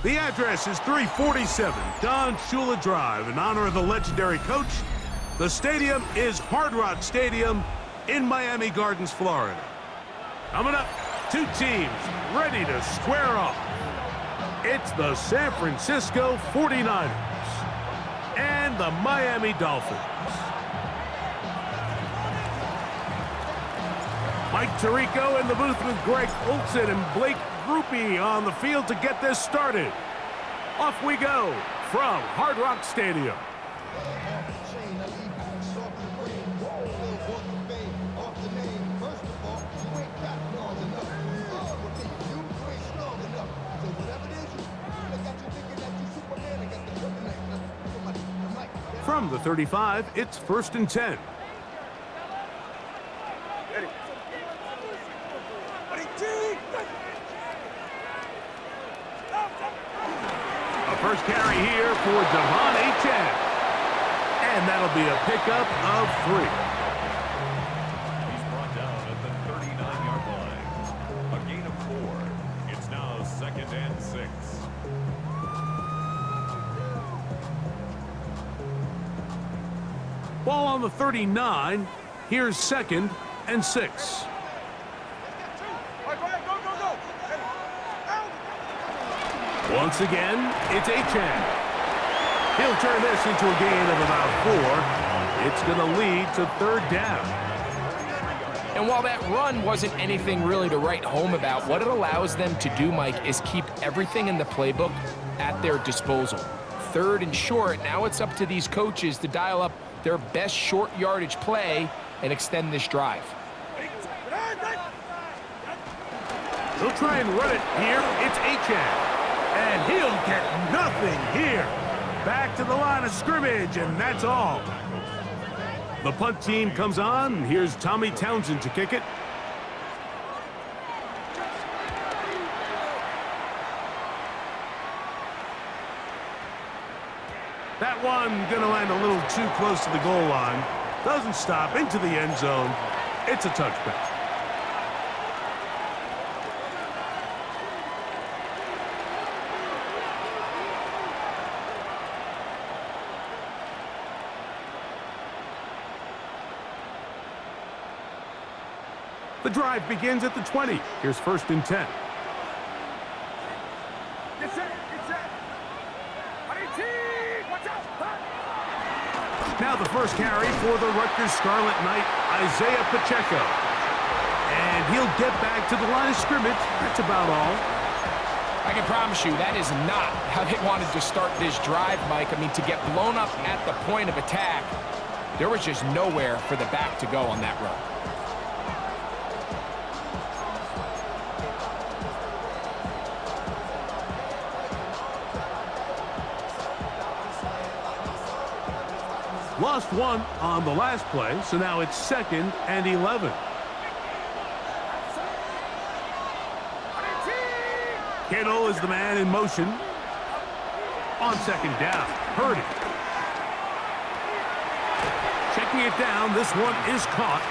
The address is 347 Don Shula Drive. In honor of the legendary coach, the stadium is Hard Rock Stadium in Miami Gardens, Florida. Coming up, two teams ready to square off. It's the San Francisco 49ers and the Miami Dolphins. Mike Tirico in the booth with Greg Olson and Blake Grupe on the field to get this started. Off we go from Hard Rock Stadium. From the 35, it's 1st and 10. A first carry here for Devon Achane. And that'll be a pickup of 3. He's brought down at the 39-yard line. A gain of 4. It's now 2nd and 6. Ball on the 39. Here's 2nd and 6. Once again, it's Achane. He'll turn this into a gain of about 4. It's going to lead to 3rd down. And while that run wasn't anything really to write home about, what it allows them to do, Mike, is keep everything in the playbook at their disposal. 3rd and short, now it's up to these coaches to dial up their best short yardage play and extend this drive. He'll try and run it here. It's Achane. And he'll get nothing here. Back to the line of scrimmage, and that's all. The punt team comes on. Here's Tommy Townsend to kick it. That one gonna land a little too close to the goal line. Doesn't stop into the end zone. It's a touchback. The drive begins at the 20. Here's 1st and 10. Now the first carry for the Rutgers Scarlet Knight, Isaiah Pacheco. And he'll get back to the line of scrimmage. That's about all. I can promise you that is not how they wanted to start this drive, Mike. I mean, to get blown up at the point of attack, there was just nowhere for the back to go on that run. Lost 1 on the last play, so now it's 2nd and 11. Kittle is the man in motion. On 2nd down, Purdy. Checking it down, this one is caught.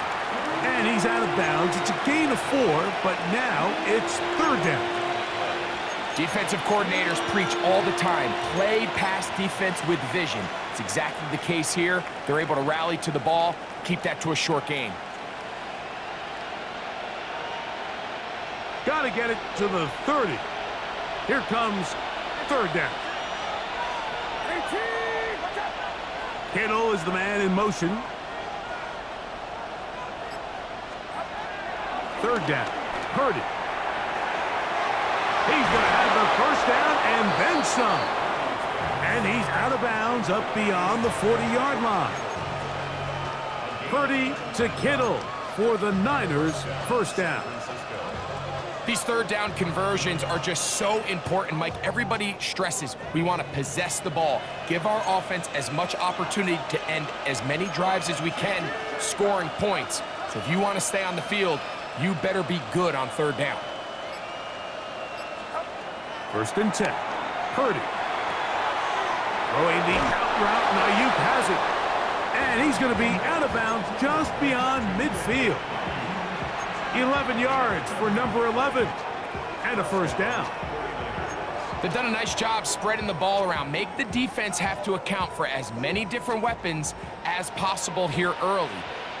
And he's out of bounds. It's a gain of 4, but now it's 3rd down. Defensive coordinators preach all the time, play pass defense with vision. It's exactly the case here. They're able to rally to the ball, keep that to a short gain. Got to get it to the 30. Here comes 3rd down. Kittle is the man in motion. 3rd down. Purdy. He's going to have the 1st down and then some. And he's out of bounds up beyond the 40-yard line. Purdy to Kittle for the Niners' 1st down. These 3rd down conversions are just so important, Mike. Everybody stresses we want to possess the ball, give our offense as much opportunity to end as many drives as we can, scoring points. So if you want to stay on the field, you better be good on 3rd down. 1st and 10. Purdy. Throwing the out route. Ayuk has it. And he's going to be out of bounds just beyond midfield. 11 yards for number 11. And a 1st down. They've done a nice job spreading the ball around. Make the defense have to account for as many different weapons as possible here early.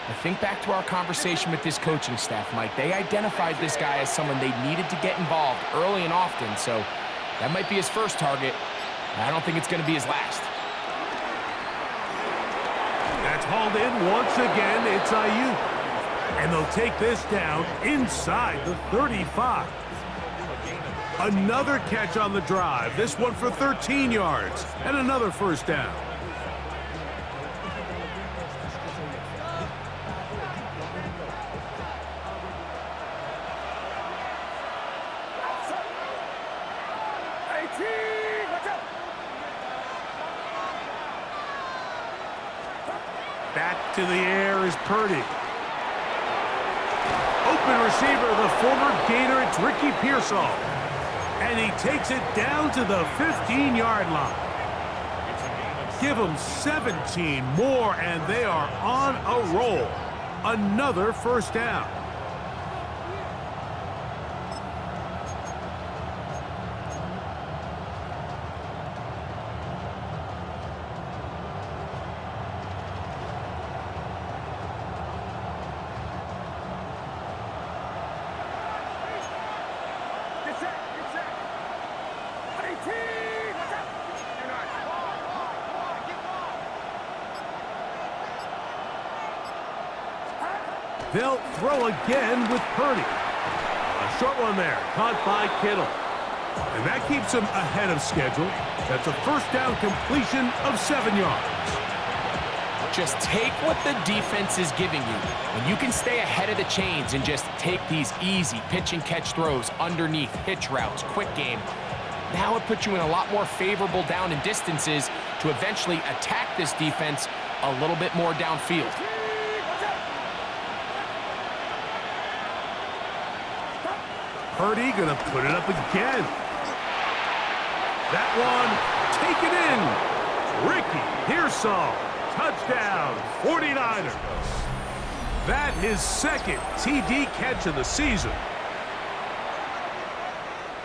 I think back to our conversation with this coaching staff, Mike. They identified this guy as someone they needed to get involved early and often, so that might be his first target. I don't think it's going to be his last. That's hauled in once again. It's Ayuk. And they'll take this down inside the 35. Another catch on the drive. This one for 13 yards and another first down. Back to the air is Purdy. Open receiver, the former Gator, it's Ricky Pearsall. And he takes it down to the 15-yard line. Give them 17 more, and they are on a roll. Another first down. They'll throw again with Purdy. A short one there, caught by Kittle. And that keeps him ahead of schedule. That's a first down completion of 7 yards. Just take what the defense is giving you. When you can stay ahead of the chains and just take these easy pitch and catch throws underneath, hitch routes, quick game, now it puts you in a lot more favorable down and distances to eventually attack this defense a little bit more downfield. Purdy gonna put it up again. That one taken in. Ricky Pearsall, touchdown, 49ers. That his second TD catch of the season.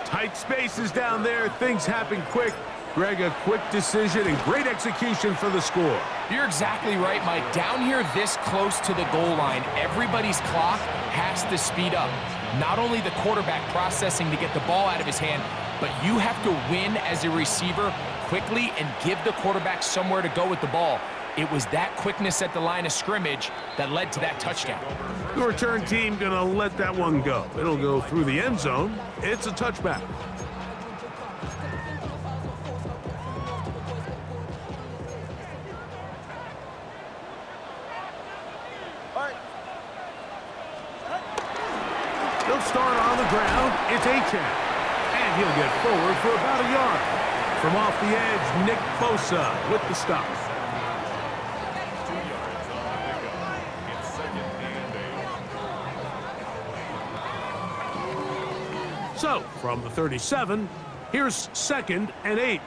Tight spaces down there, things happen quick. Greg, a quick decision and great execution for the score. You're exactly right, Mike. Down here this close to the goal line, everybody's clock has to speed up. Not only the quarterback processing to get the ball out of his hand, but you have to win as a receiver quickly and give the quarterback somewhere to go with the ball. It was that quickness at the line of scrimmage that led to that touchdown. The return team gonna let that one go. It'll go through the end zone. It's a touchback. They'll start on the ground. It's Achane. And he'll get forward for about a yard. From off the edge, Nick Bosa with the stop. So, from the 37, here's 2nd and 8.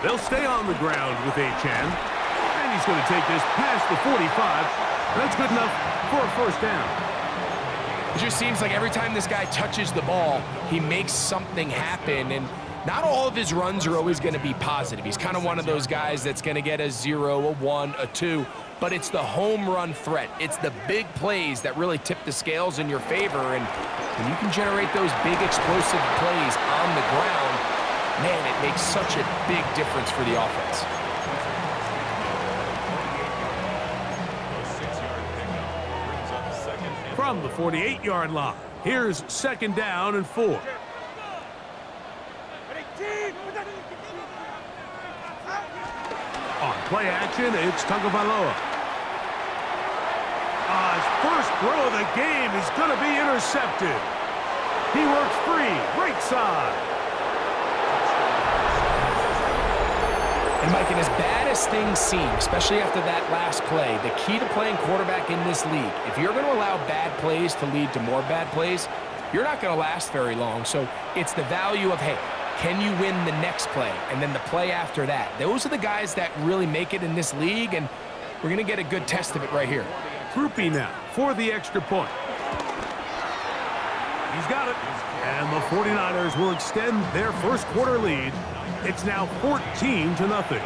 They'll stay on the ground with Achane. And he's going to take this past the 45. That's good enough for a first down. It just seems like every time this guy touches the ball, he makes something happen. And not all of his runs are always going to be positive. He's kind of one of those guys that's going to get a 0, a 1, a 2. But it's the home run threat. It's the big plays that really tip the scales in your favor. And when you can generate those big explosive plays on the ground, man, it makes such a big difference for the offense. From the 48-yard line, here's 2nd down and 4. On play action, it's Tagovailoa. His first throw of the game is going to be intercepted. He works free, right side. And Mike, and as bad as things seem, especially after that last play, the key to playing quarterback in this league, if you're going to allow bad plays to lead to more bad plays, you're not going to last very long. So it's the value of, hey, can you win the next play and then the play after that? Those are the guys that really make it in this league. And We're going to get a good test of it right here. Groupie now for the extra point. He's got it. And the 49ers will extend their first quarter lead. It's now 14-0.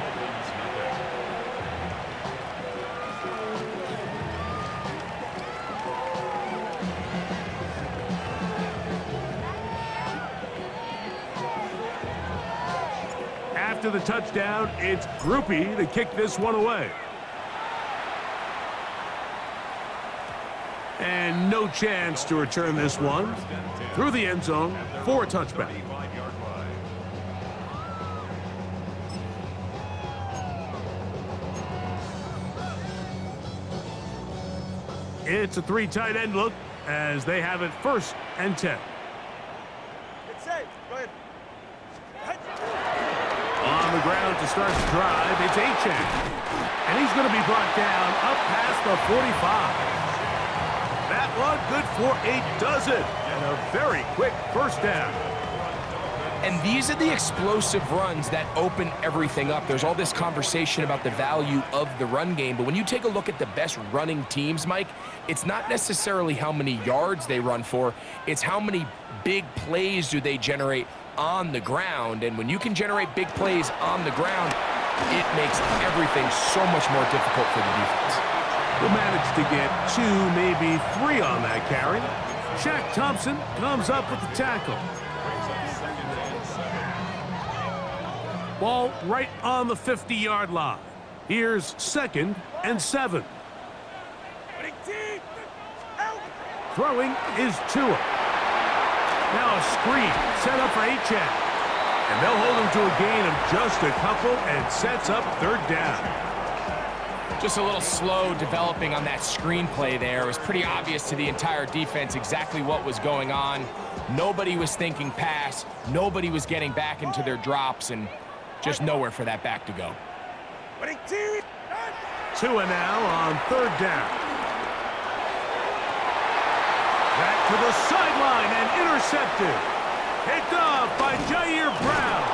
After the touchdown, it's Groupie to kick this one away. And no chance to return this one through the end zone for a touchback. It's a three tight end look as they have it 1st and 10. It's safe. Go ahead. On the ground to start the drive, it's Achane. And he's going to be brought down up past the 45. That one good for a dozen. And a very quick first down. And these are the explosive runs that open everything up. There's all this conversation about the value of the run game, but when you take a look at the best running teams, Mike, it's not necessarily how many yards they run for, it's how many big plays do they generate on the ground. And when you can generate big plays on the ground, it makes everything so much more difficult for the defense. Will manage to get 2, maybe 3 on that carry. Shaq Thompson comes up with the tackle. Ball right on the 50-yard line. Here's 2nd and 7. Throwing is Tua. Now a screen set up for Achane. And they'll hold him to a gain of just a couple and sets up 3rd down. Just a little slow developing on that screenplay there. It was pretty obvious to the entire defense exactly what was going on. Nobody was thinking pass. Nobody was getting back into their drops, and just nowhere for that back to go. Tua now on 3rd down. Back to the sideline and intercepted. Picked off by Jair Brown.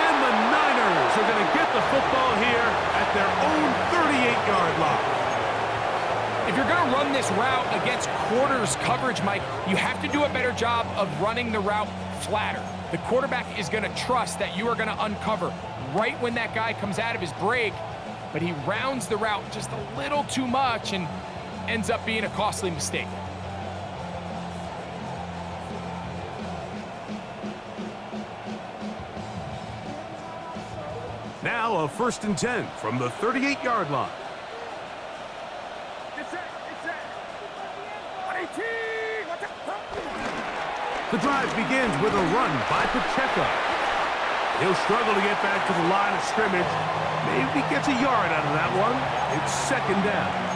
And the Niners are going to get the football here at their own 38-yard line. If you're going to run this route against quarters coverage, Mike, you have to do a better job of running the route flatter. The quarterback is going to trust that you are going to uncover right when that guy comes out of his break, but he rounds the route just a little too much and ends up being a costly mistake. Now a 1st and 10 from the 38-yard line. The drive begins with a run by Pacheco. He'll struggle to get back to the line of scrimmage. Maybe gets a yard out of that one. It's 2nd down.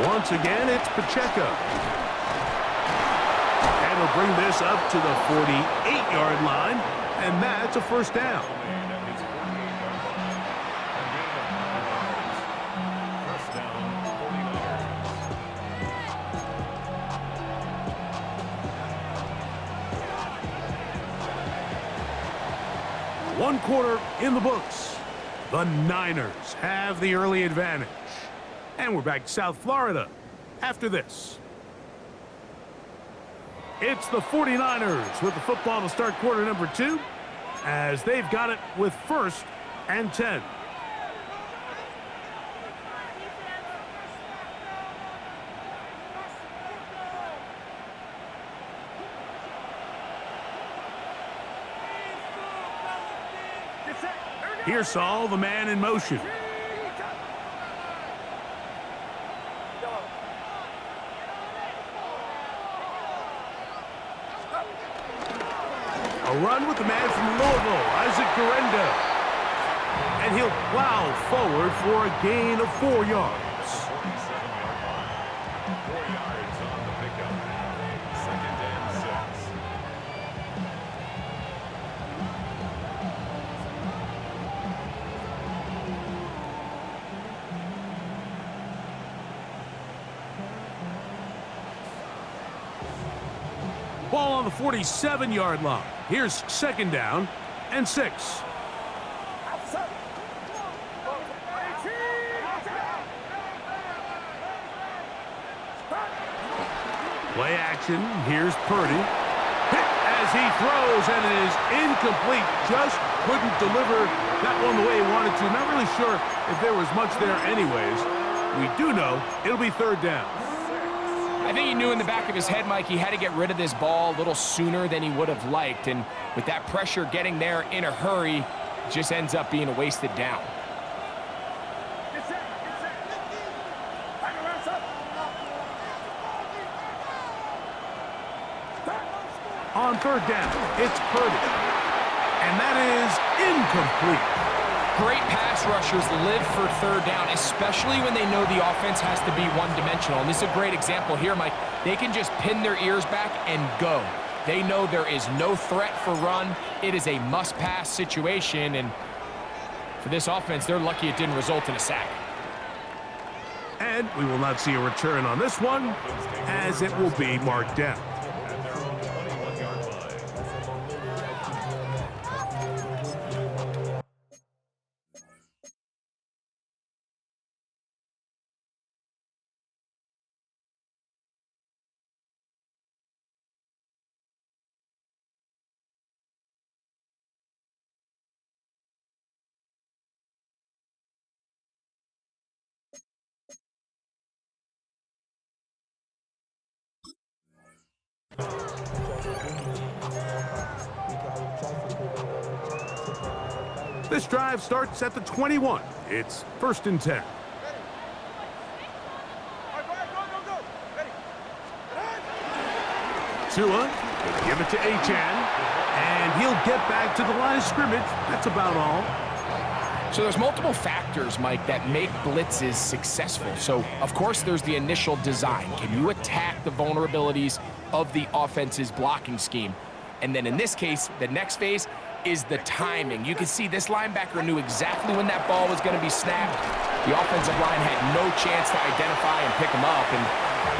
Once again, it's Pacheco. And he'll bring this up to the 48-yard line, and that's a 1st down. One quarter in the books. The Niners have the early advantage. And we're back to South Florida after this. It's the 49ers with the football to start quarter number 2 as they've got it with 1st and 10. Here's Saul, the man in motion. A run with the man from Louisville, Isaac Guerrero. And he'll plow forward for a gain of 4 yards. 47-yard line. 4 yards on the pickup. 2nd and 6. Ball on the 47-yard line. Here's 2nd down and 6. Play action. Here's Purdy. Hit as he throws, and it is incomplete. Just couldn't deliver that one the way he wanted to. Not really sure if there was much there anyways. We do know it'll be 3rd down. I think he knew in the back of his head, Mike, he had to get rid of this ball a little sooner than he would have liked. And with that pressure getting there in a hurry, it just ends up being a wasted down. On 3rd down, it's Purdy. And that is incomplete. Great pass rushers live for 3rd down, especially when they know the offense has to be one-dimensional. And this is a great example here, Mike. They can just pin their ears back and go. They know there is no threat for run. It is a must-pass situation. And for this offense, they're lucky it didn't result in a sack. And we will not see a return on this one, as it will be marked down. And they're on the 21-yard line. This drive starts at the 21. It's 1st and 10. All right, go. Ready. Tua will give it to Achane, and he'll get back to the line of scrimmage. That's about all. So there's multiple factors, Mike, that make blitzes successful. So, of course, there's the initial design. Can you attack the vulnerabilities of the offense's blocking scheme? And then in this case, the next phase is the timing. You can see this linebacker knew exactly when that ball was going to be snapped. The offensive line had no chance to identify and pick him up, and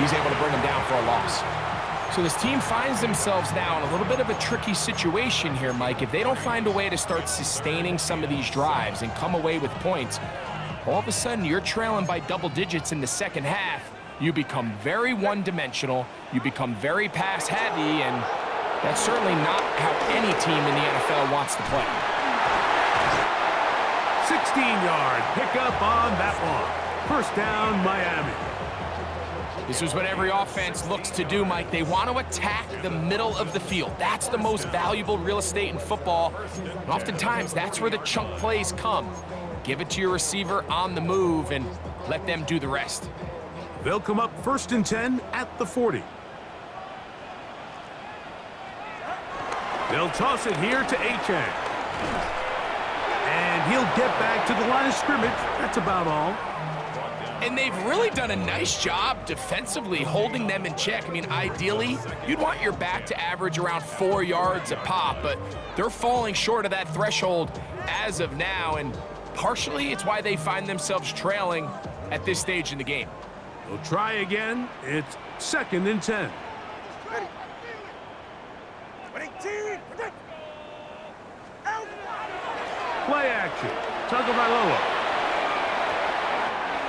he's able to bring him down for a loss. So this team finds themselves now in a little bit of a tricky situation here, Mike. If they don't find a way to start sustaining some of these drives and come away with points, all of a sudden you're trailing by double digits in the 2nd half. You become very one-dimensional, you become very pass-heavy, and that's certainly not how any team in the NFL wants to play. 16-yard pickup on that one. 1st down, Miami. This is what every offense looks to do, Mike. They want to attack the middle of the field. That's the most valuable real estate in football. And oftentimes, that's where the chunk plays come. Give it to your receiver on the move and let them do the rest. They'll come up 1st and 10 at the 40. They'll toss it here to Achane. And he'll get back to the line of scrimmage. That's about all. And they've really done a nice job defensively holding them in check. I mean, ideally, you'd want your back to average around 4 yards a pop, but they're falling short of that threshold as of now, and partially it's why they find themselves trailing at this stage in the game. They'll try again. It's 2nd and 10. Ready. 18. Out. Play action. Tagovailoa.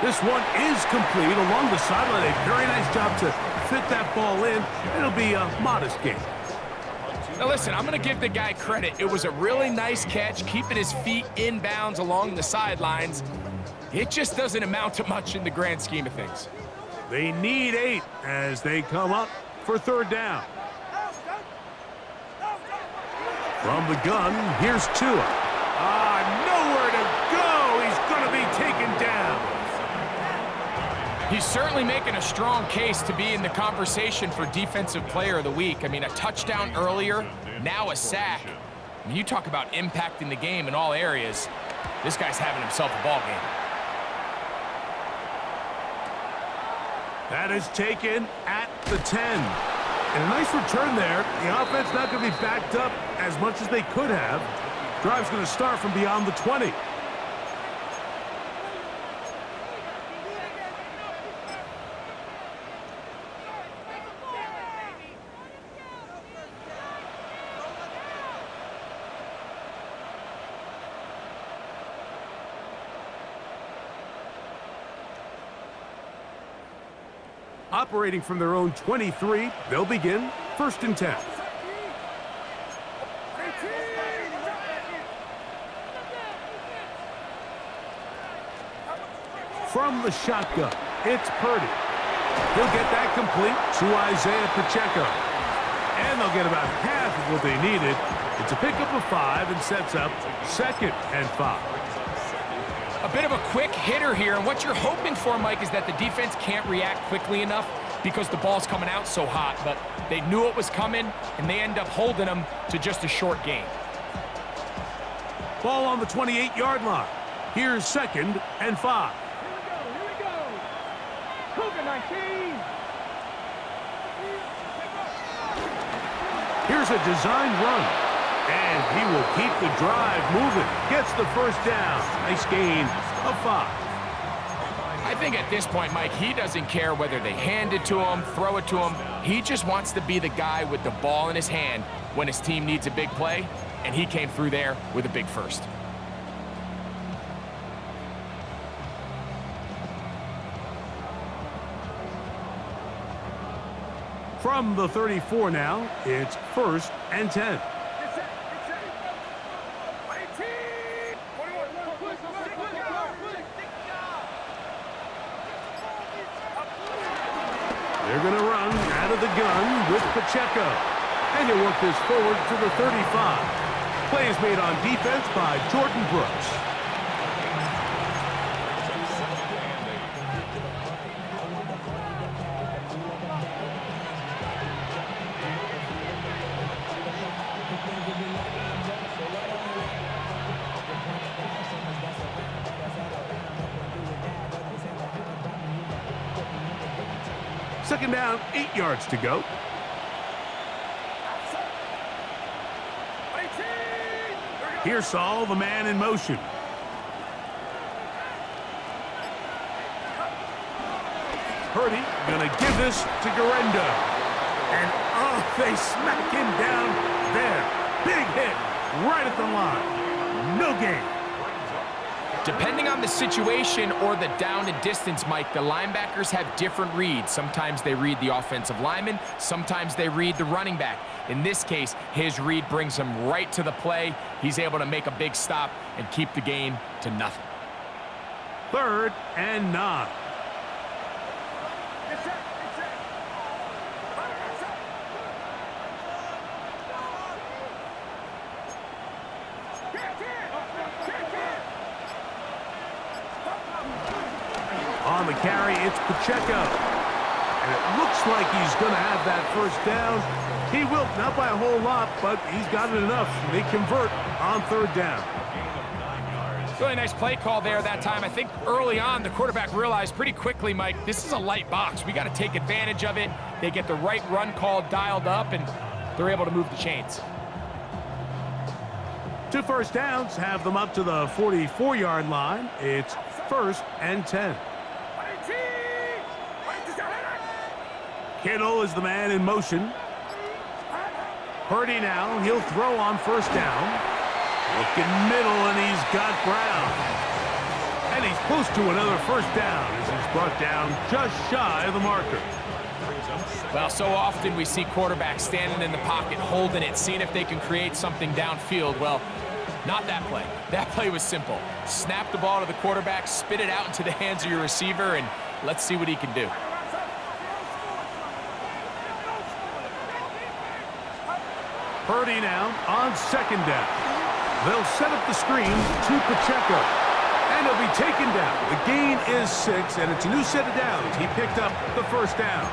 This one is complete along the sideline. A very nice job to fit that ball in. It'll be a modest gain. Now listen, I'm going to give the guy credit. It was a really nice catch, keeping his feet in bounds along the sidelines. It just doesn't amount to much in the grand scheme of things. They need 8 as they come up for 3rd down. From the gun, here's Tua. Nowhere to go. He's going to be taken down. He's certainly making a strong case to be in the conversation for Defensive Player of the Week. I mean, a touchdown earlier, now a sack. I mean, you talk about impacting the game in all areas. This guy's having himself a ball game. That is taken at the 10. And a nice return there. The offense not going to be backed up as much as they could have. Drive's going to start from beyond the 20. Operating from their own 23, they'll begin 1st and 10. From the shotgun, it's Purdy. He'll get that complete to Isaiah Pacheco. And they'll get about half of what they needed. It's a pickup of 5 and sets up 2nd and 5. A bit of a quick hitter here, and what you're hoping for, Mike, is that the defense can't react quickly enough because the ball's coming out so hot, but they knew it was coming, and they end up holding them to just a short gain. Ball on the 28-yard line. Here's 2nd and 5. Here we go. Cougar 19. Here's a design run. And he will keep the drive moving. Gets the 1st down. Nice gain of 5. I think at this point, Mike, he doesn't care whether they hand it to him, throw it to him. He just wants to be the guy with the ball in his hand when his team needs a big play, and he came through there with a big 1st. From the 34 now, it's 1st and 10. They're going to run out of the gun with Pacheco. And he'll work this forward to the 35. Play is made on defense by Jordan Brooks. Second down, 8 yards to go. Here's Saul, the man in motion. Purdy gonna give this to Garendo. And oh, they smack him down there. Big hit right at the line. No gain. Depending on the situation or the down and distance, Mike, the linebackers have different reads. Sometimes they read the offensive lineman. Sometimes they read the running back. In this case, his read brings him right to the play. He's able to make a big stop and keep the game to nothing. 3rd and 9. On the carry, it's Pacheco. And it looks like he's going to have that 1st down. He will, not by a whole lot, but he's got it enough. They convert on 3rd down. Really nice play call there that time. I think early on, the quarterback realized pretty quickly, Mike, this is a light box. We got to take advantage of it. They get the right run call dialed up, and they're able to move the chains. 2 first downs have them up to the 44-yard line. It's 1st and 10. Kittle is the man in motion. Purdy now, he'll throw on 1st down. Looking middle, and he's got Brown. And he's close to another 1st down as he's brought down just shy of the marker. Well, so often we see quarterbacks standing in the pocket, holding it, seeing if they can create something downfield. Well, not that play. That play was simple. Snap the ball to the quarterback, spit it out into the hands of your receiver, and let's see what he can do. Purdy now on 2nd down. They'll set up the screen to Pacheco. And he'll be taken down. The gain is 6, and it's a new set of downs. He picked up the first down.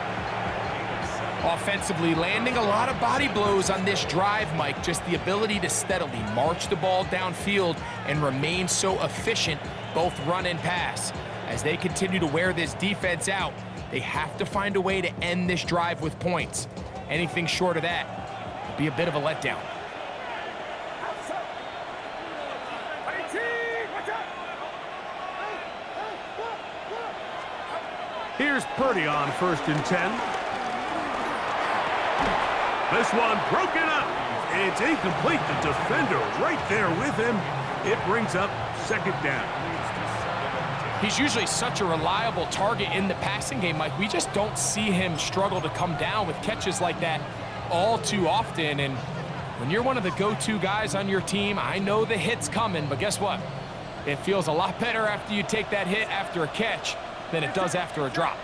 Offensively, landing a lot of body blows on this drive, Mike. Just the ability to steadily march the ball downfield and remain so efficient, both run and pass. As they continue to wear this defense out, they have to find a way to end this drive with points. Anything short of that would be a bit of a letdown. Here's Purdy on 1st and 10. This one broken up. It's incomplete. The defender right there with him. It brings up 2nd down. He's usually such a reliable target in the passing game, Mike. We just don't see him struggle to come down with catches like that all too often. And when you're one of the go-to guys on your team, I know the hit's coming, but guess what? It feels a lot better after you take that hit after a catch than it does after a drop.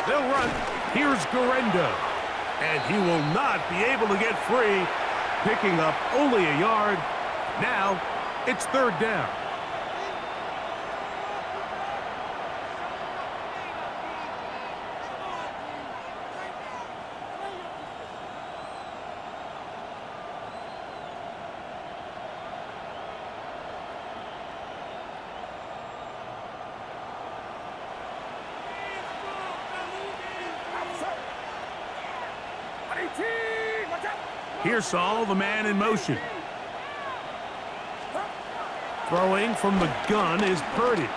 They'll run. Here's Garendo. And he will not be able to get free, picking up only a yard. Now, it's 3rd down. Here's Saul, the man in motion. Throwing from the gun is Purdy.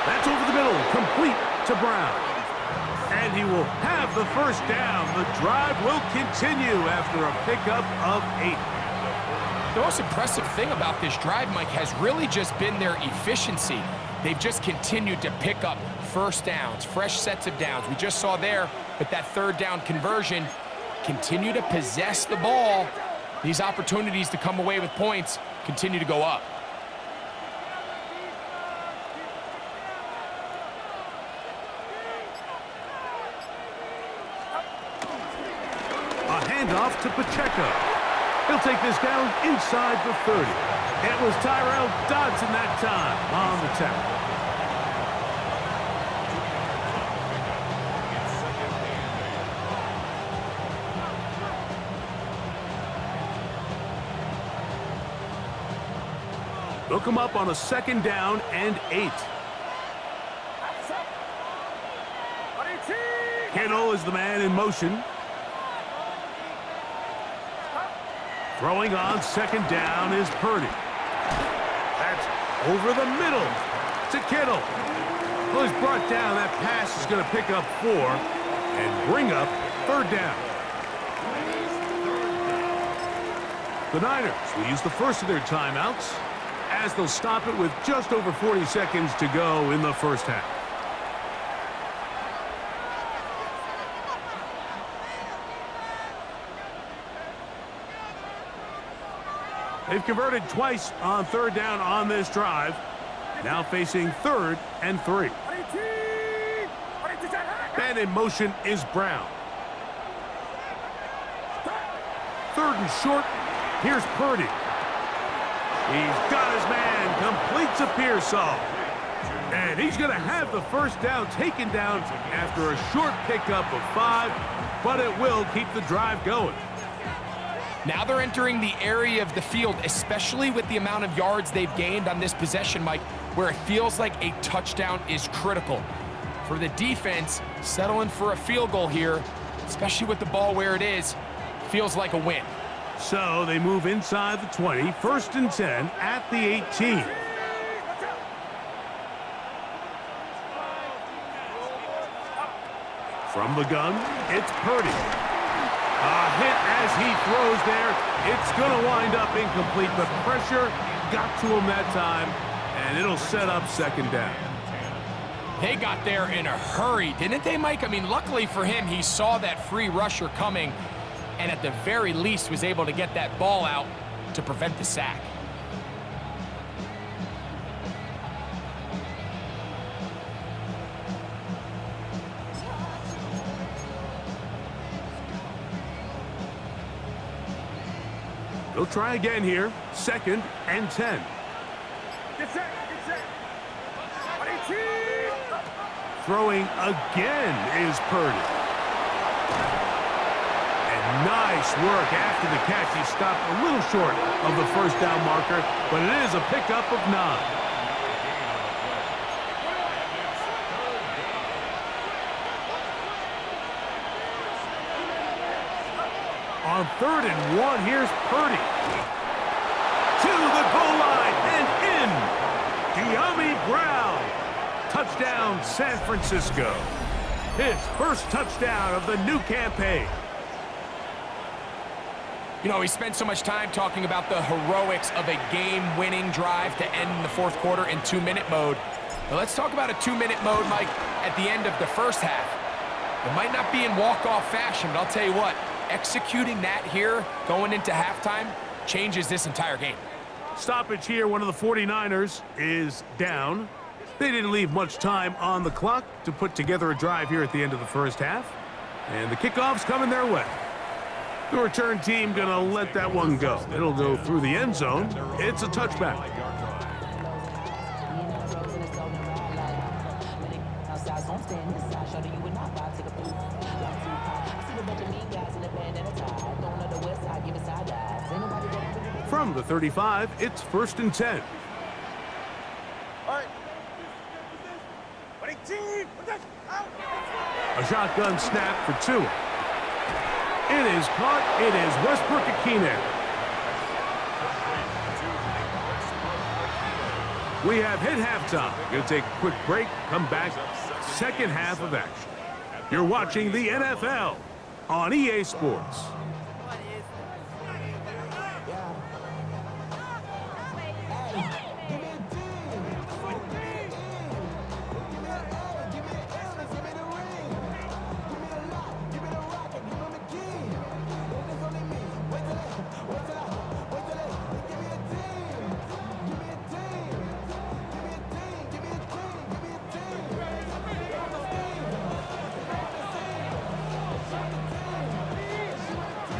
That's over the middle, complete to Brown. And he will have the first down. The drive will continue after a pickup of 8. The most impressive thing about this drive, Mike, has really just been their efficiency. They've just continued to pick up first downs, fresh sets of downs. We just saw there with that 3rd down conversion, continue to possess the ball. These opportunities to come away with points continue to go up. A handoff to Pacheco. He'll take this down inside the 30. It was Tyrell Dodson that time on the tackle. Look him up on a 2nd down and 8. Kittle is the man in motion. Throwing on 2nd down is Purdy. That's over the middle to Kittle. Well, he's brought down. That pass is going to pick up 4 and bring up 3rd down. The Niners will use the first of their timeouts as they'll stop it with just over 40 seconds to go in the first half. They've converted twice on 3rd down on this drive. Now facing 3rd and 3. Man in motion is Brown. 3rd and short. Here's Purdy. He's got his man, completes a Pearsall. And he's going to have the first down taken down after a short pickup of 5, but it will keep the drive going. Now they're entering the area of the field, especially with the amount of yards they've gained on this possession, Mike, where it feels like a touchdown is critical. For the defense, settling for a field goal here, especially with the ball where it is, feels like a win. So they move inside the 20, 1st and 10 at the 18. From the gun, it's Purdy. A hit as he throws there. It's going to wind up incomplete. The pressure got to him that time, and it'll set up 2nd down. They got there in a hurry, didn't they, Mike? I mean, luckily for him, he saw that free rusher coming, and at the very least was able to get that ball out to prevent the sack. They'll try again here. 2nd and 10. Get set. Get set. 118. Throwing again is Purdy. And nice work after the catch. He stopped a little short of the first down marker, but it is a pickup of 9. On 3rd and 1, here's Purdy. To the goal line and in. De'Ami Brown. Touchdown, San Francisco. His first touchdown of the new campaign. You know, we spent so much time talking about the heroics of a game-winning drive to end the 4th quarter in 2-minute mode. Now let's talk about a 2-minute mode, Mike, at the end of the first half. It might not be in walk-off fashion, but I'll tell you what, executing that here going into halftime changes this entire game. Stoppage here, one of the 49ers is down. They didn't leave much time on the clock to put together a drive here at the end of the first half. And the kickoff's coming their way. The return team gonna let that one go. It'll go through the end zone. It's a touchback. From the 35, it's 1st and 10. All right. 118. A shotgun snap for 2. It is caught. It is Westbrook-Ikine. We have hit halftime. Going to take a quick break. Come back. Second half of action. You're watching the NFL on EA Sports.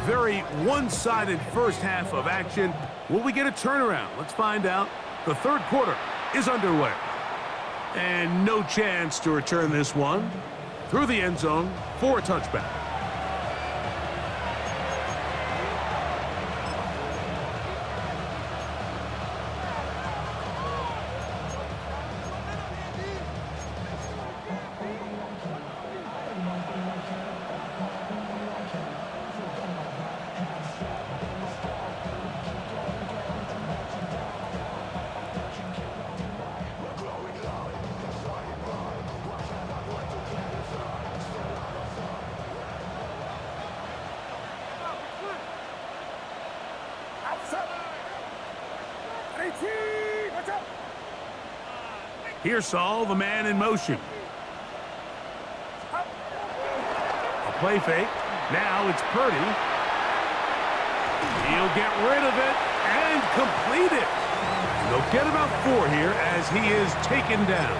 Very one-sided first half of action. Will we get a turnaround? Let's find out. The 3rd quarter is underway. And no chance to return this one. Through the end zone for a touchback. Here's Saul, the man in motion. A play fake. Now it's Purdy. He'll get rid of it and complete it. They'll get about 4 here as he is taken down.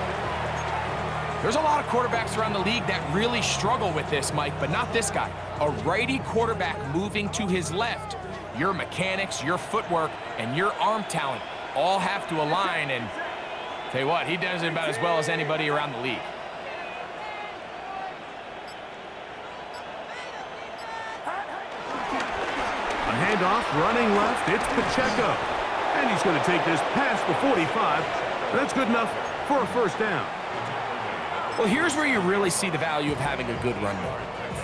There's a lot of quarterbacks around the league that really struggle with this, Mike, but not this guy. A righty quarterback moving to his left. Your mechanics, your footwork, and your arm talent all have to align, and tell you what, he does it about as well as anybody around the league. A handoff, running left, it's Pacheco. And he's going to take this past the 45. That's good enough for a first down. Well, here's where you really see the value of having a good run game.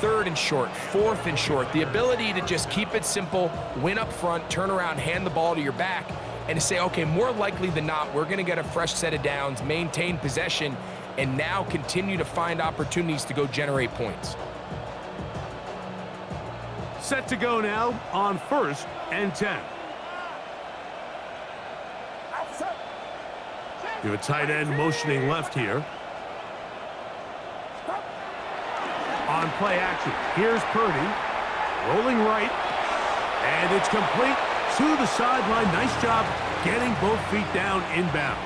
3rd and short, 4th and short. The ability to just keep it simple, win up front, turn around, hand the ball to your back, and to say, okay, more likely than not, we're going to get a fresh set of downs, maintain possession, and now continue to find opportunities to go generate points. Set to go now on 1st and 10. You have a tight end motioning left here. On play action, here's Purdy. Rolling right. And it's complete to the sideline. Nice job getting both feet down inbounds.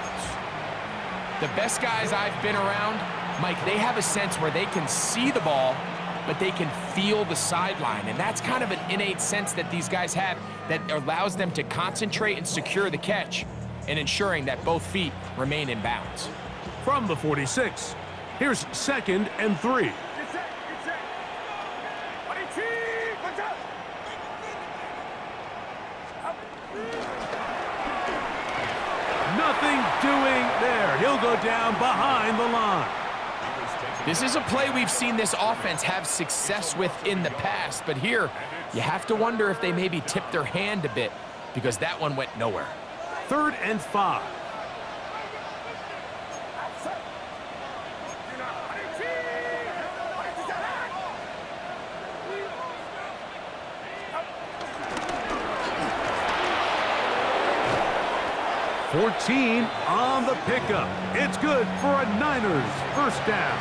The best guys I've been around, Mike, they have a sense where they can see the ball but they can feel the sideline. And that's kind of an innate sense that these guys have that allows them to concentrate and secure the catch and ensuring that both feet remain in bounds. From the 46, here's 2nd and 3. Get set, get set. Ready, team, watch out. Nothing doing there. He'll go down behind the line. This is a play we've seen this offense have success with in the past, but here you have to wonder if they maybe tipped their hand a bit because that one went nowhere. 3rd and 5. Ready, team. Ready, set. 14 on the pickup. It's good for a Niners first down.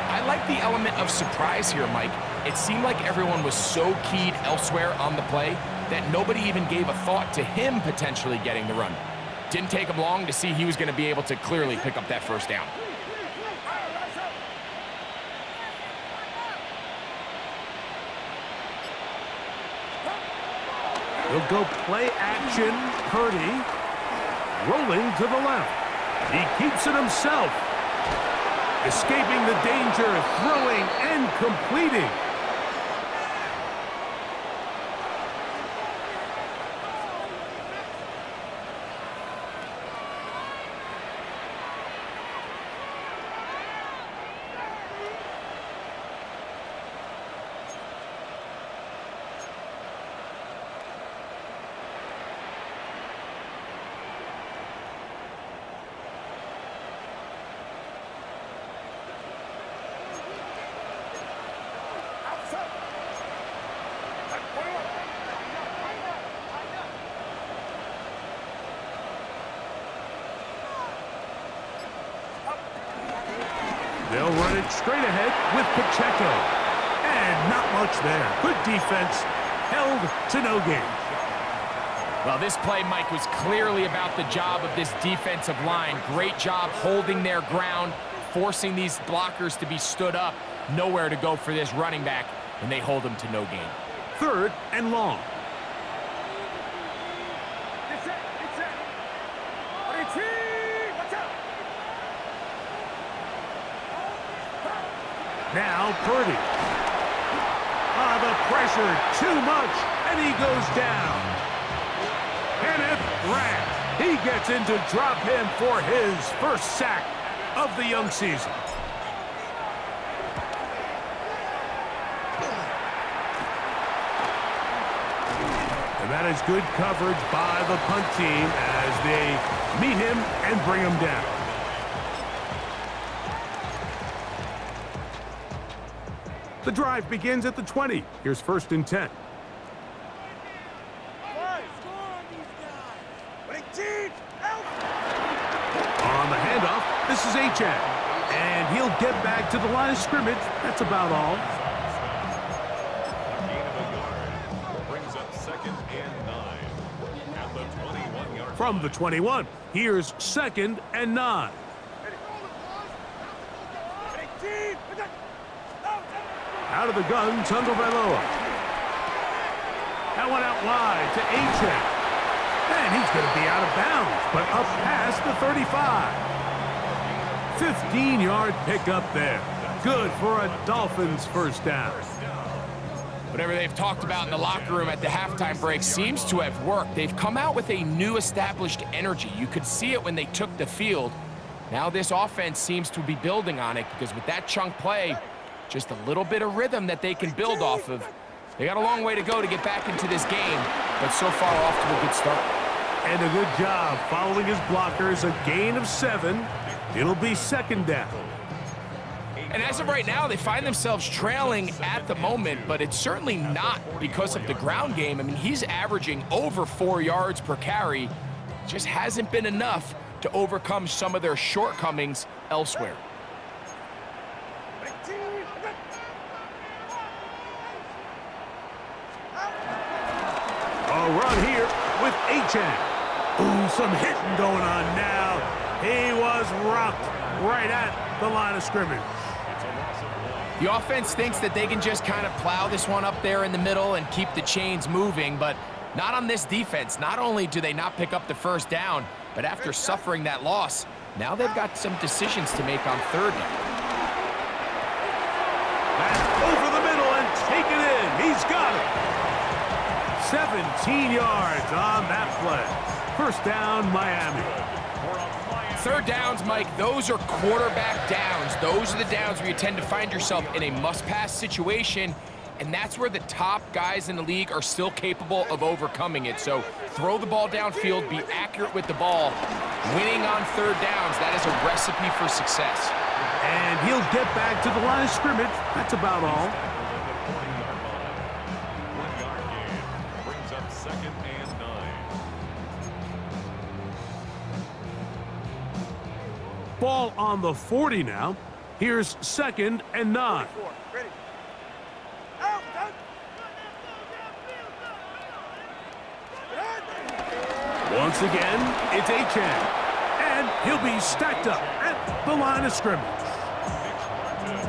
I like the element of surprise here, Mike. It seemed like everyone was so keyed elsewhere on the play that nobody even gave a thought to him potentially getting the run. Didn't take him long to see he was going to be able to clearly pick up that first down. He'll go play action. Purdy rolling to the left. He keeps it himself. Escaping the danger, throwing and completing. They'll run it straight ahead with Pacheco. And not much there. Good defense. Held to no gain. Well, this play, Mike, was clearly about the job of this defensive line. Great job holding their ground, forcing these blockers to be stood up. Nowhere to go for this running back, and they hold him to no gain. 3rd and long. Get set, get set. Ready, team, watch out. Now Purdy. The pressure, too much, and he goes down. Kenneth Grant. He gets in to drop him for his first sack of the young season. And that is good coverage by the punt team as they meet him and bring him down. The drive begins at the 20. Here's 1st and 10. Ready, team, out. On the handoff, this is Achane. And he'll get back to the line of scrimmage. That's about all. A gain of a yard brings up 2nd and 9 at the 21-yard From the 21, here's 2nd and 9. Ready, team, watch out. Out of the gun, Tagovailoa. That one out wide to Achane. And he's going to be out of bounds, but up past the 35. 15-yard pickup there. Good for a Dolphins first down. Whatever they've talked about in the locker room at the halftime break seems to have worked. They've come out with a new established energy. You could see it when they took the field. Now this offense seems to be building on it because with that chunk play, just a little bit of rhythm that they can build off of. They got a long way to go to get back into this game, but so far off to a good start. And a good job following his blockers, a gain of 7. It'll be 2nd down. And as of right now, they find themselves trailing at the moment, but it's certainly not because of the ground game. I mean, he's averaging over 4 yards per carry. Just hasn't been enough to overcome some of their shortcomings elsewhere. A run here with Achane. Ooh, some hitting going on now. He was rocked right at the line of scrimmage. It's a loss of 1. The offense thinks that they can just kind of plow this one up there in the middle and keep the chains moving, but not on this defense. Not only do they not pick up the first down, but after suffering that loss, now they've got some decisions to make on third down. That's over the middle and taken in. He's got it. 17 yards on that play. First down, Miami. Third downs, Mike, those are quarterback downs. Those are the downs where you tend to find yourself in a must-pass situation, and that's where the top guys in the league are still capable of overcoming it. So throw the ball downfield, be accurate with the ball. Winning on third downs, that is a recipe for success. And he'll get back to the line of scrimmage. That's about all. Brings up 2nd and 9. Ball on the 40 now. Here's 2nd and 9. Ready. Out. Once again, it's Achane. And he'll be stacked up at the line of scrimmage.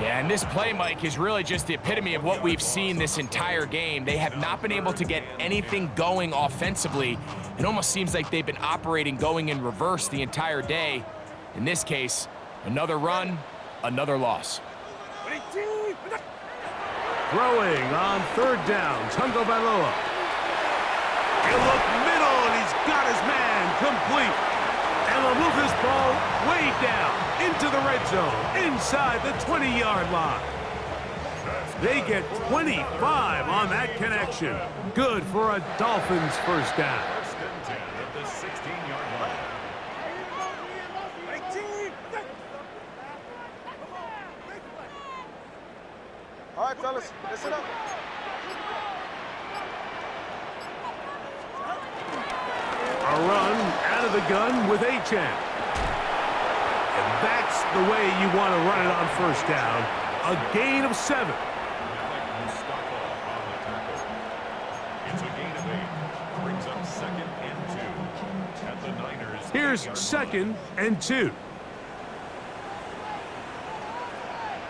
Yeah, and this play, Mike, is really just the epitome of what we've seen this entire game. They have not been able to get anything going offensively. It almost seems like they've been operating going in reverse the entire day. In this case, another run, another loss. Throwing on third down, Tungo Bailoa. He'll look middle, and he's got his man complete. And they'll move this ball way down into the red zone, inside the 20-yard line. They get 25 on that connection. Good for a Dolphins first down. First and 10 at the 16-yard line. All right, fellas, listen up. A run out of the gun with Achane. And that's the way you want to run it on first down. A gain of 7. Mustafa on the tackle. It's a gain of 8. Brings up 2nd and 2 at the Niners. Here's 2nd and 2.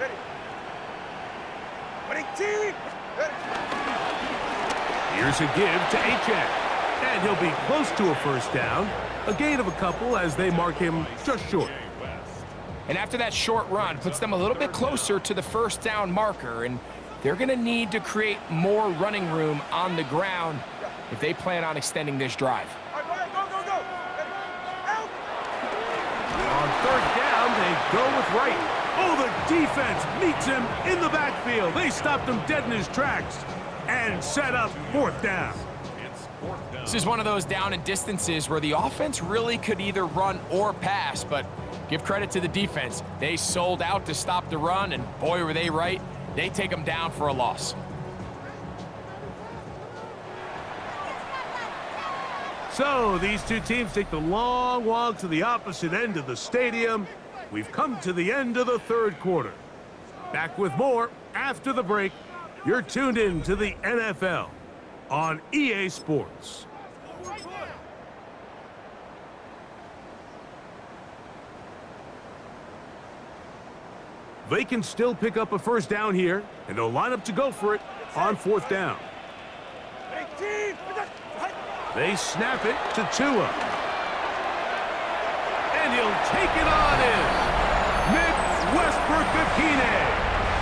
Ready. Ready. Here's a give to Achane. And he'll be close to a first down. A gain of a couple as they mark him just short. And after that short run, puts them a little bit closer to the first down marker, and they're going to need to create more running room on the ground if they plan on extending this drive. All right, go. Ready. Out. On third down, they go with Wright. Oh, the defense meets him in the backfield. They stopped him dead in his tracks and set up fourth down. It's 4th down. This is one of those down and distances where the offense really could either run or pass, but give credit to the defense. They sold out to stop the run, and boy, were they right. They take them down for a loss. So these two teams take the long walk to the opposite end of the stadium. We've come to the end of the third quarter. Back with more after the break. You're tuned in to the NFL on EA Sports. They can still pick up a first down here, and they'll line up to go for it on fourth down. They snap it to Tua. And he'll take it on in. Nick Westbrook-Akine.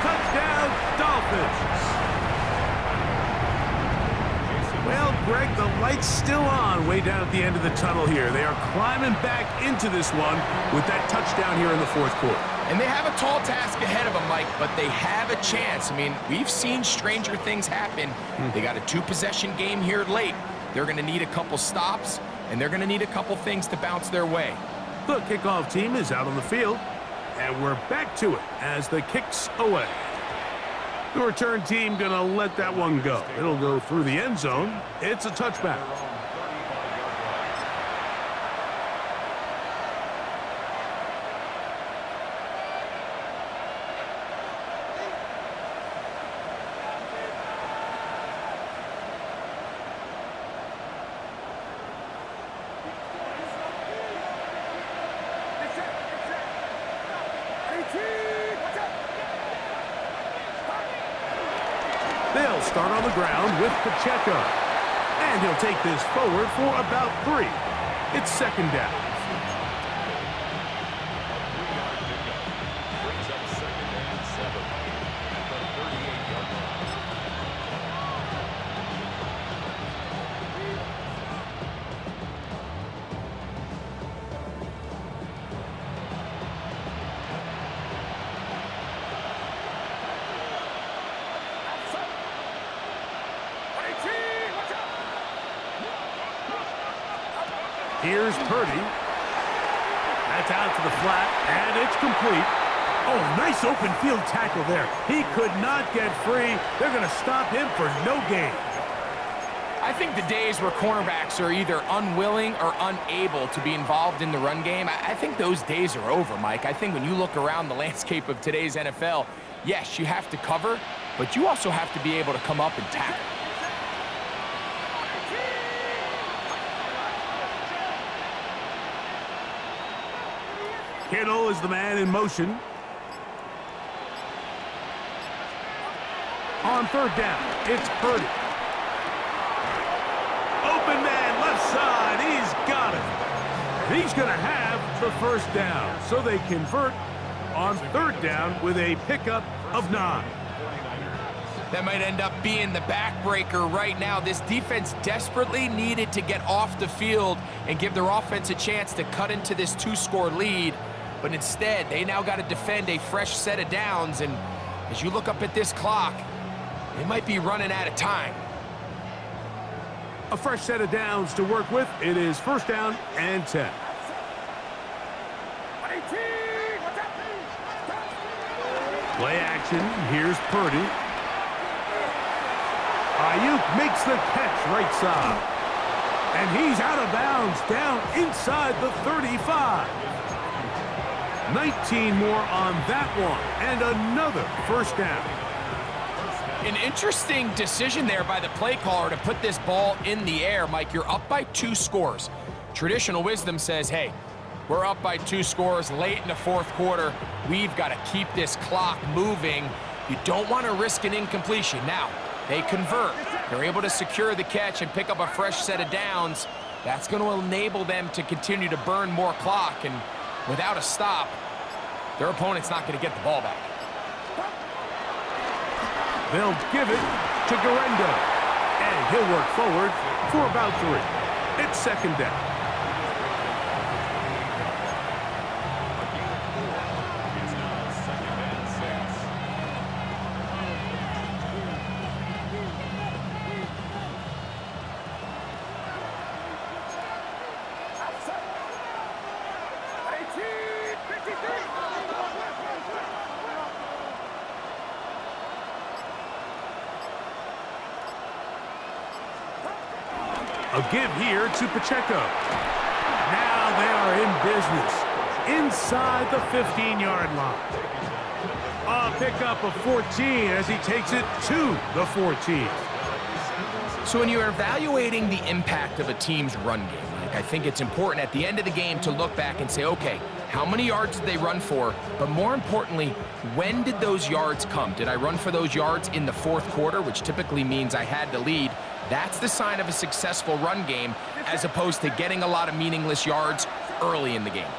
Touchdown, Dolphins. Well, Greg, the light's still on way down at the end of the tunnel here. They are climbing back into this one with that touchdown here in the fourth quarter. And they have a tall task ahead of them, Mike, but they have a chance. I mean, we've seen stranger things happen. They got a 2-possession game here late. They're going to need a couple stops, and they're going to need a couple things to bounce their way. The kickoff team is out on the field, and we're back to it as the kick's away. The return team going to let that one go. It'll go through the end zone. It's a touchback. They'll start on the ground with Pacheco. And he'll take this forward for about 3. It's second down. Brings up second and 7 at the 38-yard line. Here's Purdy. That's out to the flat, and it's complete. Oh, nice open field tackle there. He could not get free. They're going to stop him for no gain. I think the days where cornerbacks are either unwilling or unable to be involved in the run game, I think those days are over, Mike. I think when you look around the landscape of today's NFL, yes, you have to cover, but you also have to be able to come up and tackle. Kittle is the man in motion. On third down, it's Purdy. Open man, left side, he's got it. He's going to have the first down, so they convert on third down with a pickup of 9. That might end up being the backbreaker right now. This defense desperately needed to get off the field and give their offense a chance to cut into this 2-score lead. But instead, they now got to defend a fresh set of downs. And as you look up at this clock, they might be running out of time. A fresh set of downs to work with. It is first down and 10. Play action. Here's Purdy. Ayuk makes the catch right side. And he's out of bounds down inside the 35. 19 more on that one. And another first down. An interesting decision there by the play caller to put this ball in the air. Mike, you're up by 2 scores. Traditional wisdom says, hey, we're up by 2 scores late in the fourth quarter. We've got to keep this clock moving. You don't want to risk an incompletion. Now, they convert. They're able to secure the catch and pick up a fresh set of downs. That's going to enable them to continue to burn more clock. And without a stop, their opponent's not going to get the ball back. They'll give it to Garendo. And he'll work forward for about 3. It's second down. It's now second and 6. A give here to Pacheco. Now they are in business inside the 15-yard line. A pickup of 14 as he takes it to the 14. So when you're evaluating the impact of a team's run game, Mike, I think it's important at the end of the game to look back and say, okay, how many yards did they run for? But more importantly, when did those yards come? Did I run for those yards in the fourth quarter, which typically means I had to lead? That's the sign of a successful run game, as opposed to getting a lot of meaningless yards early in the game.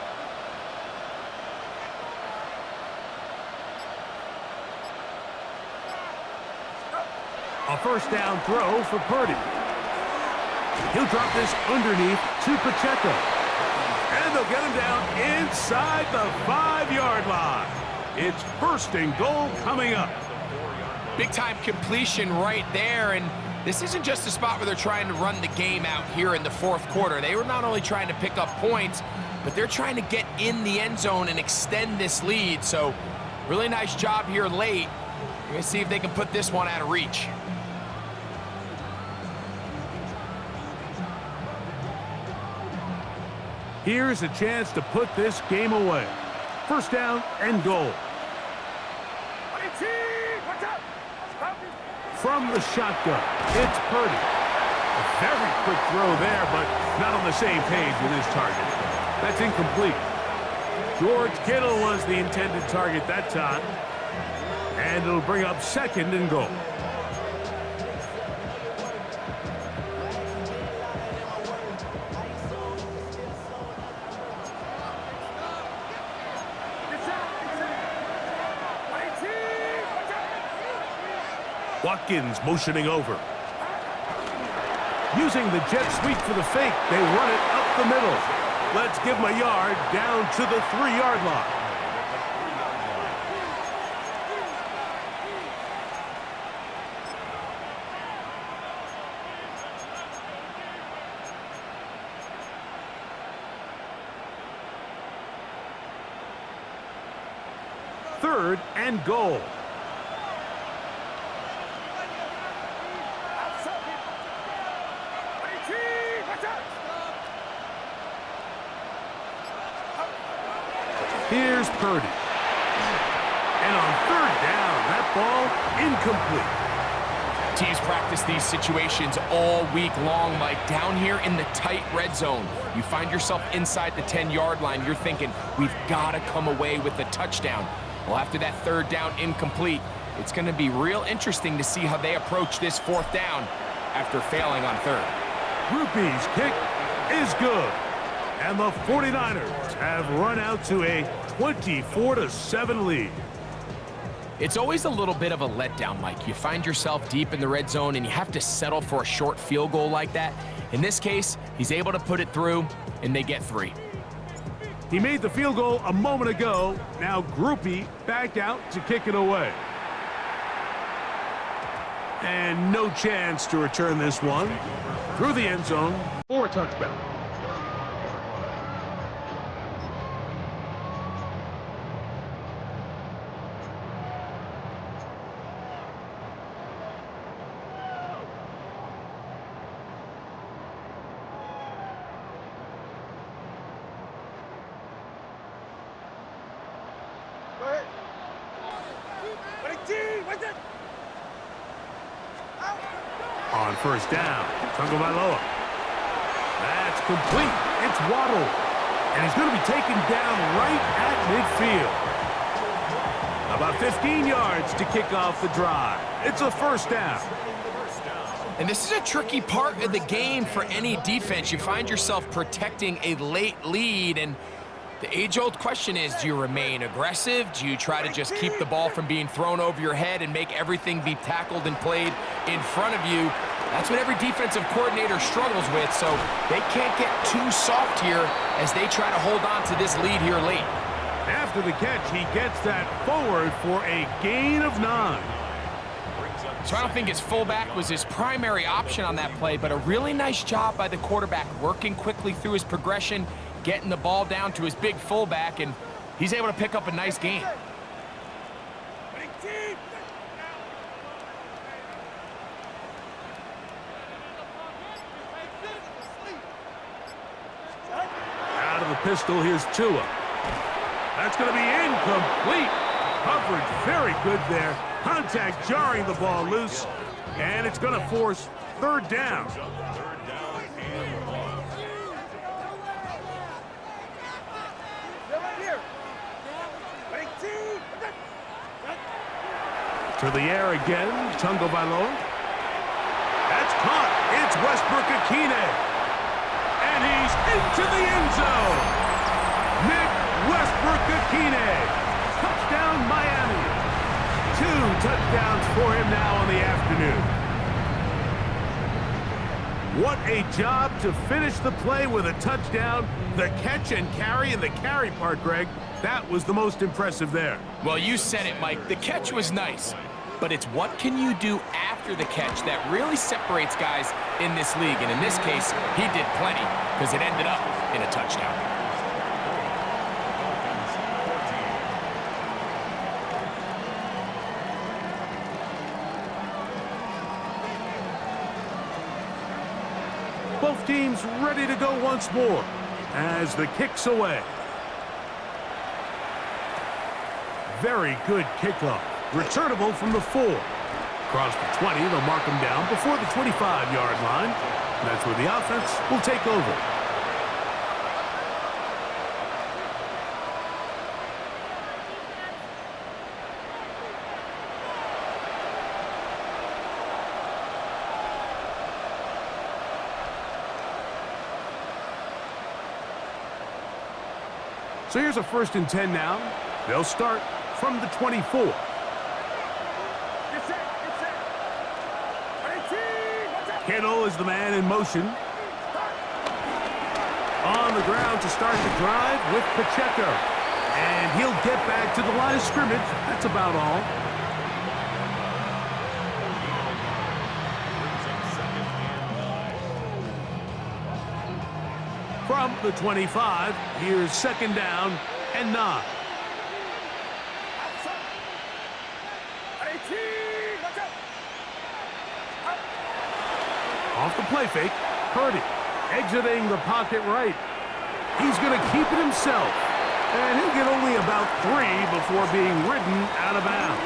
A first down throw for Purdy. He'll drop this underneath to Pacheco. And they'll get him down inside the 5-yard line. It's first and goal coming up. Big-time completion right there, and this isn't just a spot where they're trying to run the game out here in the fourth quarter. They were not only trying to pick up points, but they're trying to get in the end zone and extend this lead. So really nice job here late. We're going to see if they can put this one out of reach. Here's a chance to put this game away. First down and goal. From the shotgun, it's Purdy. A very quick throw there, but not on the same page with his target. That's incomplete. George Kittle was the intended target that time. And it'll bring up second and goal. Watkins motioning over. Using the jet sweep for the fake, they run it up the middle. Let's give him a yard down to the 3-yard line. Third and goal. Here's Purdy. And on third down, that ball incomplete. Teams practice these situations all week long, Mike. Down here in the tight red zone, you find yourself inside the 10-yard line. You're thinking, we've got to come away with a touchdown. Well, after that third down incomplete, it's going to be real interesting to see how they approach this fourth down after failing on third. Rupee's kick is good. And the 49ers have run out to a 24-7 lead. It's always a little bit of a letdown, Mike. You find yourself deep in the red zone and you have to settle for a short field goal like that. In this case, he's able to put it through and they get 3. He made the field goal a moment ago. Now Groupie back out to kick it away. And no chance to return this one. Through the end zone for a touchdown. On first down, Tagovailoa. That's complete. It's Waddle. And he's going to be taken down right at midfield. About 15 yards to kick off the drive. It's a first down. And this is a tricky part of the game for any defense. You find yourself protecting a late lead, and the age-old question is, do you remain aggressive? Do you try to just keep the ball from being thrown over your head and make everything be tackled and played in front of you? That's what every defensive coordinator struggles with, so they can't get too soft here as they try to hold on to this lead here late. After the catch, he gets that forward for a gain of 9. So I don't think his fullback was his primary option on that play, but a really nice job by the quarterback working quickly through his progression, getting the ball down to his big fullback, and he's able to pick up a nice gain. Out of the pistol, here's Tua. That's going to be incomplete. Coverage very good there. Contact jarring the ball loose, and it's going to force third down. To the air again, Tagovailoa. That's caught. It's Westbrook-Akine. And he's into the end zone. Nick Westbrook-Akine. Touchdown, Miami. 2 touchdowns for him now on the afternoon. What a job to finish the play with a touchdown. The catch and carry, and the carry part, Greg, that was the most impressive there. Well, you said it, Mike. The catch was nice, but it's what can you do after the catch that really separates guys in this league. And in this case, he did plenty because it ended up in a touchdown. Both teams ready to go once more as the kick's away. Very good kickoff. Returnable from the 4. Across the 20, they'll mark him down before the 25-yard line. That's where the offense will take over. So here's a 1st and 10 now. They'll start from the 24. Kittle is the man in motion. On the ground to start the drive with Pacheco. And he'll get back to the line of scrimmage. That's about all. From the 25, here's 2nd down and 9. Off the play fake, Purdy exiting the pocket right. He's going to keep it himself, and he'll get only about 3 before being ridden out of bounds.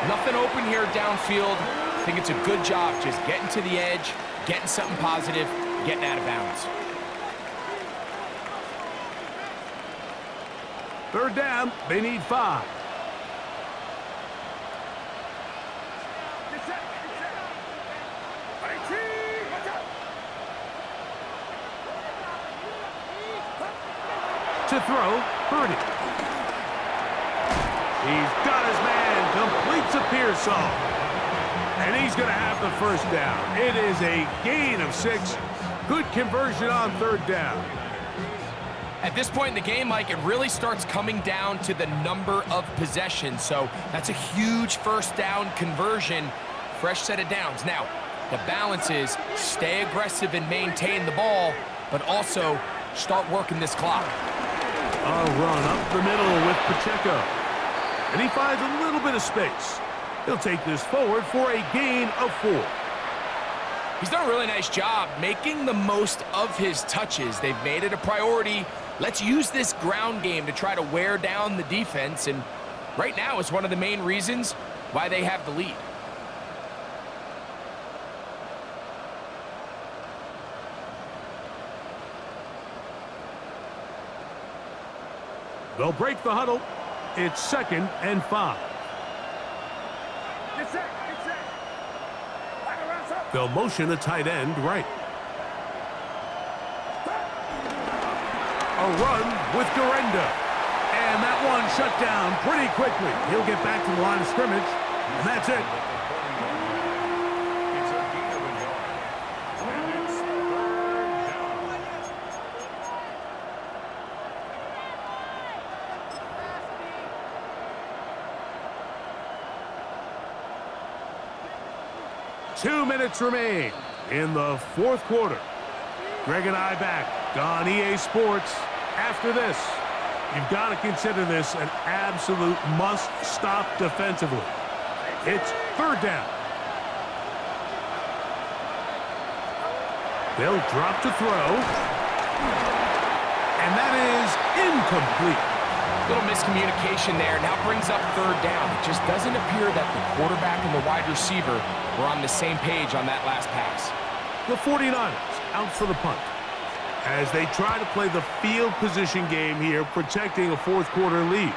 Nothing open here downfield. I think it's a good job just getting to the edge, getting something positive, getting out of bounds. 3rd down, they need 5. To throw, Purdy. He's got his man, completes a Pearsall. And he's going to have the 1st down. It is a gain of 6. Good conversion on 3rd down. At this point in the game, Mike, it really starts coming down to the number of possessions. So that's a huge 1st down conversion, fresh set of downs. Now, the balance is stay aggressive and maintain the ball, but also start working this clock. A run up the middle with Pacheco. And he finds a little bit of space. He'll take this forward for a gain of 4. He's done a really nice job making the most of his touches. They've made it a priority. Let's use this ground game to try to wear down the defense. And right now it's one of the main reasons why they have the lead. They'll break the huddle. It's 2nd and 5. They'll motion a tight end right. A run with Durenda. And that one shut down pretty quickly. He'll get back to the line of scrimmage, and that's it. It's a gain of a yard. And it's 3rd down. Two minutes remain in the 4th quarter. Greg and I back on EA Sports. After this, you've got to consider this an absolute must-stop defensively. It's 3rd down. They'll drop to throw. And that is incomplete. Little miscommunication there. Now brings up 3rd down. It just doesn't appear that the quarterback and the wide receiver were on the same page on that last pass. The 49ers out for the punt as they try to play the field position game here, protecting a 4th quarter lead.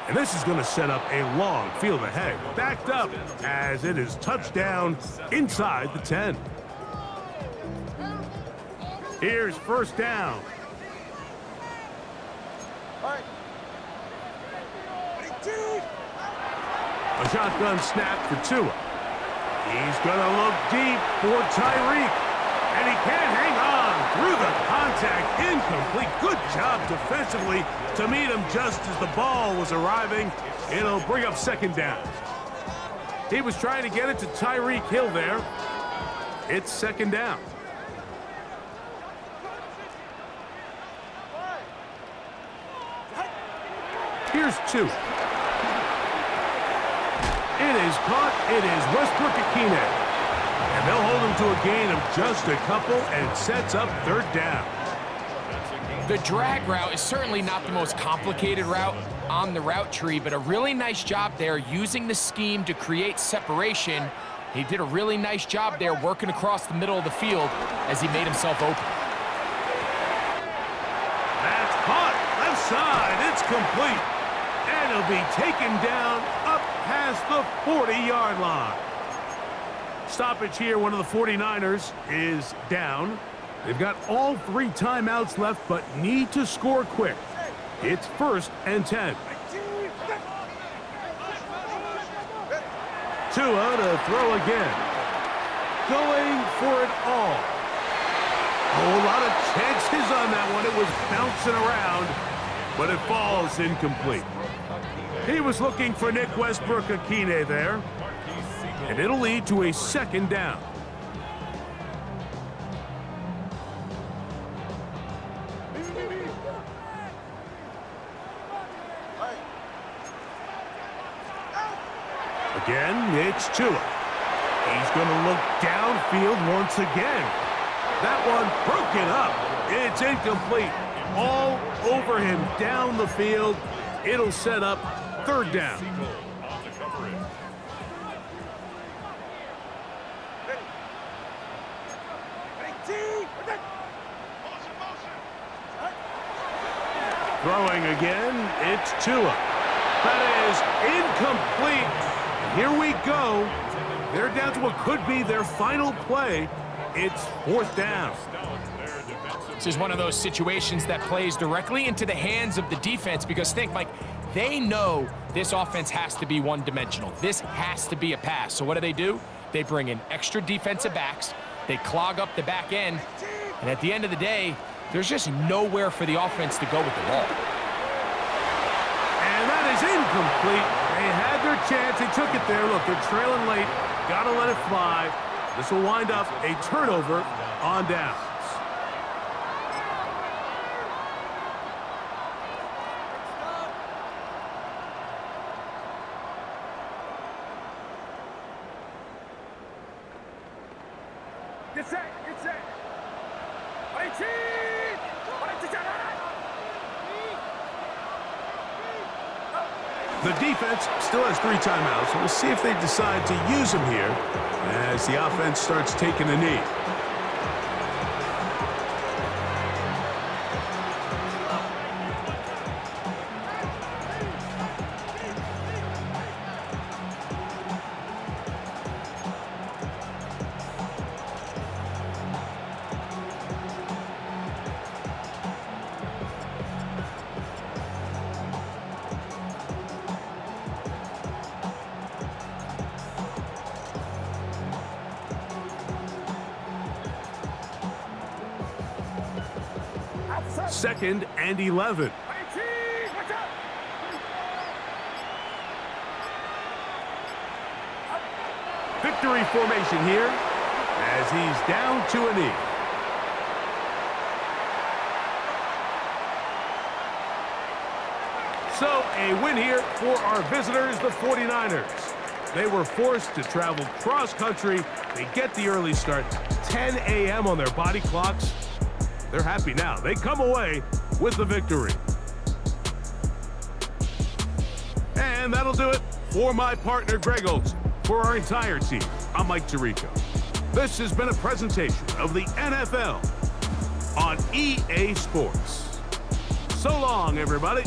And this is going to set up a long field ahead. Backed up as it is touchdown inside the 10. Here's 1st down. A shotgun snap for Tua. He's going to look deep for Tyreek. And he can't hang on through the contact. Incomplete. Good job defensively to meet him just as the ball was arriving. It'll bring up 2nd down. He was trying to get it to Tyreek Hill there. It's 2nd down. Here's 2. It is caught. It is Westbrook-Ikhine. And they'll hold him to a gain of just a couple and sets up 3rd down. The drag route is certainly not the most complicated route on the route tree, but a really nice job there using the scheme to create separation. He did a really nice job there working across the middle of the field as he made himself open. That's caught. Left side. It's complete. And he'll be taken down up past the 40-yard line. Stoppage here. One of the 49ers is down. They've got all 3 timeouts left, but need to score quick. It's 1st and 10. Tua to throw again. going for it all. Oh, a lot of chances on that one. It was bouncing around, but it falls incomplete. He was looking for Nick Westbrook-Akine there, and it'll lead to a second down. Again, it's Tua. He's going to look downfield once again. That one broken up. It's incomplete. All over him down the field. It'll set up third down. Throwing again, it's Tua. That is incomplete. Here we go. They're down to what could be their final play. It's fourth down. This is one of those situations that plays directly into the hands of the defense because think, Mike, they know this offense has to be one-dimensional. This has to be a pass. So what do? They bring in extra defensive backs. They clog up the back end. And at the end of the day, there's just nowhere for the offense to go with the ball. And that is incomplete. They had their chance. They took it there. Look, they're trailing late. Got to let it fly. This will wind up a turnover on downs. Get set, get set. The defense still has 3 timeouts. We'll see if they decide to use them here as the offense starts taking a knee. Second and 11. Victory formation here as he's down to a knee. So a win here for our visitors, the 49ers. They were forced to travel cross-country. They get the early start, 10 a.m. on their body clocks. They're happy now. They come away with the victory. And that'll do it for my partner, Greg Olson. For our entire team, I'm Mike Tirico. This has been a presentation of the NFL on EA Sports. So long, everybody.